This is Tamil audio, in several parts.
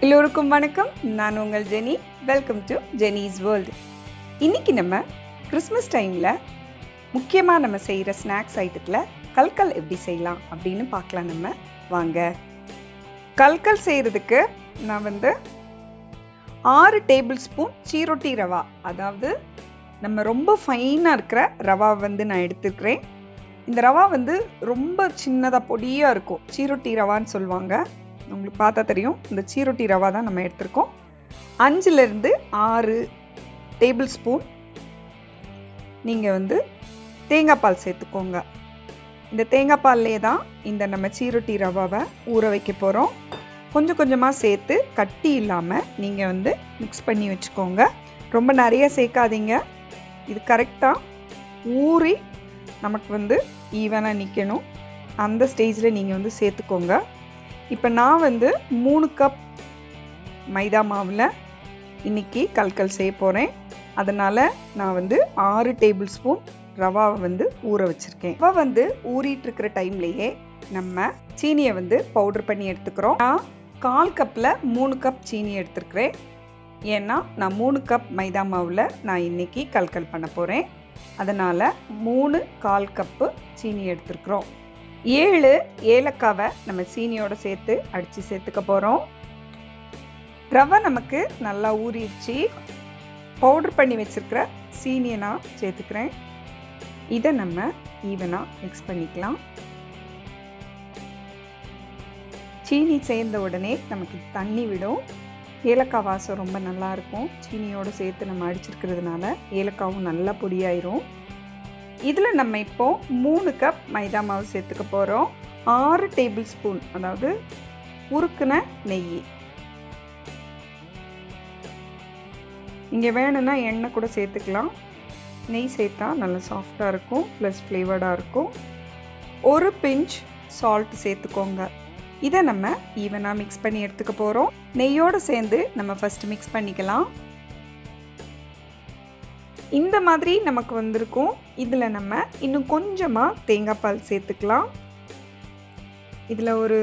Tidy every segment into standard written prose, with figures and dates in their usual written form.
எல்லோருக்கும் வணக்கம். நான் உங்கள் Jeni. Welcome to Jeni's world. இன்னைக்கு நம்ம கிறிஸ்மஸ் டைமில் முக்கியமாக நம்ம செய்கிற ஸ்நாக்ஸ் ஐட்டத்தில் கல்கல் எப்படி செய்யலாம் அப்படின்னு பார்க்கலாம். நம்ம வாங்க. கல்கல் செய்கிறதுக்கு நான் 6 டேபிள் ஸ்பூன் சீரொட்டி ரவா, அதாவது நம்ம ரொம்ப ஃபைனாக இருக்கிற ரவா நான் எடுத்துக்கிறேன். இந்த ரவா ரொம்ப சின்னதாக பொடியாக இருக்கும். சீரொட்டி ரவான்னு சொல்லுவாங்க. உங்களுக்கு பார்த்தா தெரியும். இந்த சீரொட்டி ரவா தான் நம்ம எடுத்திருக்கோம். 5லேருந்து 6 டேபிள் ஸ்பூன் நீங்கள் தேங்காய் பால் சேர்த்துக்கோங்க. இந்த தேங்காய் பால்லே தான் இந்த நம்ம சீரொட்டி ரவாவை ஊற வைக்க போகிறோம். கொஞ்சம் கொஞ்சமாக சேர்த்து கட்டி இல்லாமல் நீங்கள் மிக்ஸ் பண்ணி வச்சுக்கோங்க. ரொம்ப நிறைய சேர்க்காதீங்க. இது கரெக்டாக ஊறி நமக்கு ஈவனாக நிற்கணும். அந்த ஸ்டேஜில் நீங்கள் சேர்த்துக்கோங்க. இப்போ நான் 3 கப் மைதா மாவில் இன்றைக்கி கல்கல் செய்ய போகிறேன். அதனால் நான் 6 டேபிள் ஸ்பூன் ரவாவை ஊற வச்சுருக்கேன். ரவா ஊறிட்டுருக்கிற டைம்லேயே நம்ம சீனியை பவுடர் பண்ணி எடுத்துக்கிறோம். நான் 1/4 கப்பில் 3 கப் சீனி எடுத்துருக்கிறேன். ஏன்னா நான் 3 கப் மைதா மாவில் நான் இன்றைக்கி கல்கல் பண்ண போகிறேன். அதனால் 3/4 கப்பு சீனி எடுத்துருக்குறோம். 7 ஏலக்காவை நம்ம சீனியோட சேர்த்து அடித்து சேர்த்துக்க போகிறோம். ரவை நமக்கு நல்லா ஊறிடுச்சு. பவுடர் பண்ணி வச்சுருக்கிற சீனியை நான் சேர்த்துக்கிறேன். இதை நம்ம ஈவனாக மிக்ஸ் பண்ணிக்கலாம். சீனி சேர்ந்த உடனே நமக்கு தண்ணி விடும். ஏலக்காய் வாசம் ரொம்ப நல்லாயிருக்கும். சீனியோடு சேர்த்து நம்ம அடிச்சிருக்கிறதுனால ஏலக்காவும் நல்லா பொடியாயிரும். இதில் நம்ம இப்போது 3 கப் மைதா மாவு சேர்த்துக்க போகிறோம். 6 டேபிள் ஸ்பூன், அதாவது உருக்குன நெய். இங்கே வேணும்னா எண்ணெய் கூட சேர்த்துக்கலாம். நெய் சேர்த்தா நல்லா சாஃப்டாக இருக்கும், ப்ளஸ் ஃப்ளேவர்டாக இருக்கும். 1 பிஞ்ச் சால்ட் சேர்த்துக்கோங்க. இதை நம்ம ஈவனாக மிக்ஸ் பண்ணி எடுத்துக்க போகிறோம். நெய்யோடு சேர்ந்து நம்ம ஃபஸ்ட்டு மிக்ஸ் பண்ணிக்கலாம். இந்த மாதிரி நமக்கு வந்திருக்கும். இதில் நம்ம இன்னும் கொஞ்சமாக தேங்காய் பால் சேர்த்துக்கலாம். இதில் ஒரு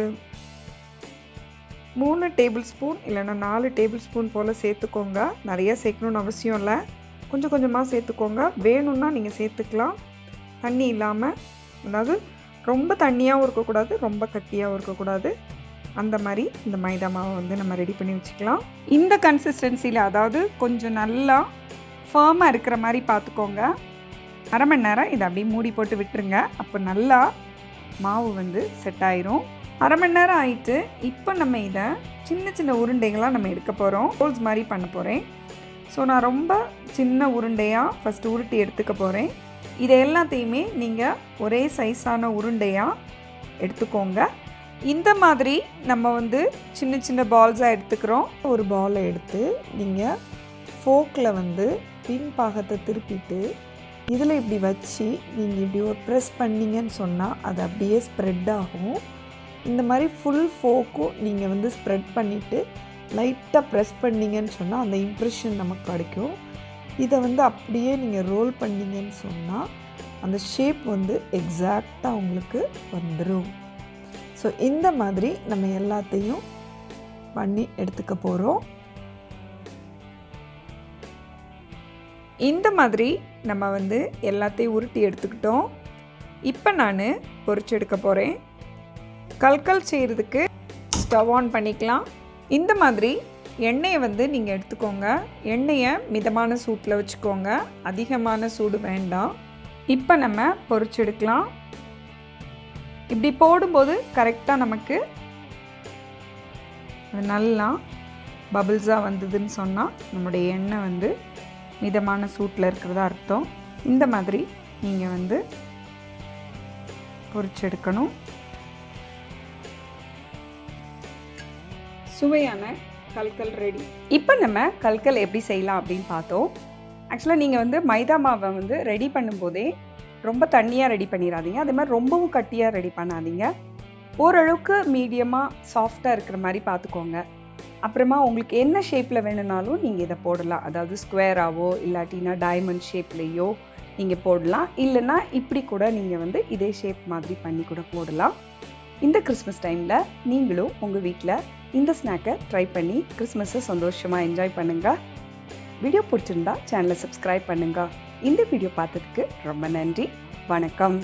3 டேபிள் ஸ்பூன் இல்லைன்னா 4 டேபிள் ஸ்பூன் போல் சேர்த்துக்கோங்க. நிறைய சேர்க்கணுன்னு அவசியம் இல்லை. கொஞ்சம் கொஞ்சமாக சேர்த்துக்கோங்க. வேணும்னா நீங்கள் சேர்த்துக்கலாம். தண்ணி இல்லாமல், அதாவது ரொம்ப தண்ணியாகவும் இருக்கக்கூடாது, ரொம்ப கட்டியாகவும் இருக்கக்கூடாது. அந்த மாதிரி இந்த மைதா மாவை நம்ம ரெடி பண்ணி வச்சுக்கலாம். இந்த கன்சிஸ்டன்சியில், அதாவது கொஞ்சம் நல்லா ஃபர்மாக இருக்கிற மாதிரி பார்த்துக்கோங்க. அரை மணி நேரம் இதை அப்படியே மூடி போட்டு விட்டுருங்க. அப்போ நல்லா மாவு செட் ஆயிரும். அரை மணி நேரம் ஆயிட்டு இப்போ நம்ம இதை சின்ன சின்ன உருண்டைகளாக நம்ம எடுக்க போகிறோம். ரோல்ஸ் மாதிரி பண்ண போகிறேன். ஸோ நான் ரொம்ப சின்ன உருண்டையாக ஃபஸ்ட்டு உருட்டி எடுத்துக்க போகிறேன். இதை எல்லாத்தையுமே நீங்கள் ஒரே சைஸான உருண்டையாக எடுத்துக்கோங்க. இந்த மாதிரி நம்ம சின்ன சின்ன பால்ஸாக எடுத்துக்கிறோம். ஒரு பாலை எடுத்து நீங்கள் ஃபோக்கில் பின் பாகத்தை திருப்பிட்டு இதில் இப்படி வச்சு நீங்கள் இப்படி ஒரு ப்ரெஸ் பண்ணிங்கன்னு சொன்னால் அது அப்படியே ஸ்ப்ரெட் ஆகும். இந்த மாதிரி ஃபுல் ஃபோக்கும் நீங்கள் ஸ்ப்ரெட் பண்ணிவிட்டு லைட்டாக ப்ரெஸ் பண்ணிங்கன்னு சொன்னால் அந்த இம்ப்ரெஷன் நமக்கு கிடைக்கும். இதை அப்படியே நீங்கள் ரோல் பண்ணிங்கன்னு சொன்னால் அந்த ஷேப் எக்ஸாக்டாக உங்களுக்கு வந்துடும். ஸோ இந்த மாதிரி நம்ம எல்லாத்தையும் பண்ணி எடுத்துக்க போகிறோம். இந்த மாதிரி நம்ம எல்லாத்தையும் உருட்டி எடுத்துக்கிட்டோம். இப்போ நான் பொரிச்சு எடுக்க போகிறேன். கல்கல் செய்கிறதுக்கு ஸ்டவ் ஆன் பண்ணிக்கலாம். இந்த மாதிரி எண்ணெயை நீங்கள் எடுத்துக்கோங்க. எண்ணெயை மிதமான சூட்டில் வச்சுக்கோங்க. அதிகமான சூடு வேண்டாம். இப்போ நம்ம பொரிச்சு எடுக்கலாம். இப்படி போடும்போது கரெக்டாக நமக்கு அது நல்லா பபிள்ஸாக வந்ததுன்னு சொன்னால் நம்முடைய எண்ணெய் மிதமான சூட்டில் இருக்கிறதா அர்த்தம். இந்த மாதிரி நீங்கள் பொரிச்செடுக்கணும். சுவையான கல்கல் ரெடி. இப்போ நம்ம கல்கல் எப்படி செய்யலாம் அப்படின்னு பார்த்தோம். ஆக்சுவலாக நீங்கள் மைதா மாவை ரெடி பண்ணும்போதே ரொம்ப தண்ணியாக ரெடி பண்ணிடாதீங்க. அதே மாதிரி ரொம்பவும் கட்டியாக ரெடி பண்ணாதீங்க. ஓரளவுக்கு மீடியமாக சாஃப்டாக இருக்கிற மாதிரி பார்த்துக்கோங்க. அப்புறமா உங்களுக்கு என்ன ஷேப்பில் வேணும்னாலும் நீங்கள் இதை போடலாம். அதாவது ஸ்கொயராகவோ இல்லாட்டினா டைமண்ட் ஷேப்லேயோ நீங்கள் போடலாம். இல்லைன்னா இப்படி கூட நீங்கள் இதே ஷேப் மாதிரி பண்ணி கூட போடலாம். இந்த கிறிஸ்மஸ் டைமில் நீங்களும் உங்கள் வீட்டில் இந்த ஸ்நாக்கை ட்ரை பண்ணி கிறிஸ்மஸை சந்தோஷமாக என்ஜாய் பண்ணுங்கள். வீடியோ பிடிச்சிருந்தா சேனலை சப்ஸ்கிரைப் பண்ணுங்கள். இந்த வீடியோ பார்த்ததுக்கு ரொம்ப நன்றி. வணக்கம்.